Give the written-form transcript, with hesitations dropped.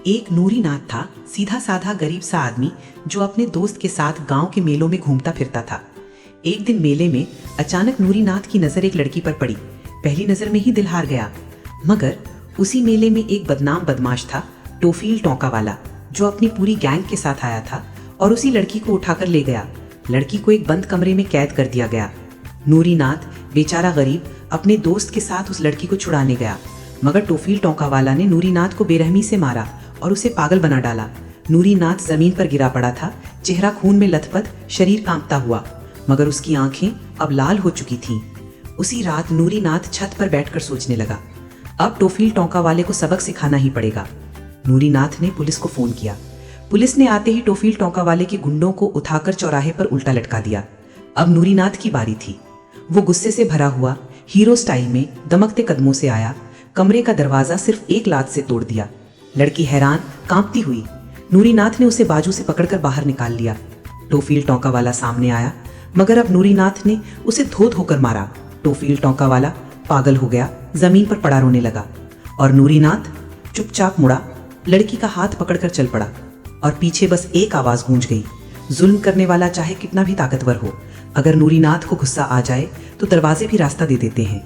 एक नूरी नाथ था, सीधा साधा गरीब सा आदमी जो अपने दोस्त के साथ गांव के मेलों में घूमता फिरता था। एक दिन मेले में अचानक नूरी नाथ की नजर एक लड़की पर पड़ी। पहली नजर में ही दिल हार गया। मगर उसी मेले में एक बदनाम बदमाश था, टोफील टोंका वाला, जो अपनी पूरी गैंग के साथ आया था और उसी लड़की को उठाकर ले गया। लड़की को एक बंद कमरे में कैद कर दिया गया। नूरी नाथ बेचारा गरीब अपने दोस्त के साथ उस लड़की को छुड़ाने गया, मगर टोफील टोंका वाला ने नूरी नाथ को बेरहमी से मारा और उसे पागल बना डाला। नूरी नाथ जमीन पर गिरा पड़ा था, चेहरा खून में लथपथ, शरीर कांपता हुआ, मगर उसकी आंखें अब लाल हो चुकी थीं। उसी रात नूरी नाथ छत पर बैठकर सोचने लगा, अब टोफील टोंका वाले को सबक सिखाना ही पड़ेगा। नूरी नाथ ने पुलिस को फोन किया। पुलिस ने आते ही टोफील टोंका वाले के गुंडों को उठाकर चौराहे पर उल्टा लटका दिया। अब नूरी नाथ की बारी थी। वो गुस्से से भरा हुआ हीरो स्टाइल में दमकते कदमों से आया, कमरे का दरवाजा सिर्फ एक लात से तोड़ दिया। लड़की हैरान कांपती हुई। नूरी नाथ ने उसे बाजू से पकड़कर बाहर निकाल लिया। टोफील टोंका वाला सामने आया, मगर अब नूरी नाथ ने उसे धो धोकर मारा। टोफील टोंका वाला पागल हो गया, जमीन पर पड़ा रोने लगा और नूरी नाथ चुपचाप मुड़ा, लड़की का हाथ पकड़कर चल पड़ा और पीछे बस एक आवाज गूंज गई, जुल्म करने वाला चाहे कितना भी ताकतवर हो, अगर नूरी नाथ को गुस्सा आ जाए तो दरवाजे भी रास्ता दे देते हैं।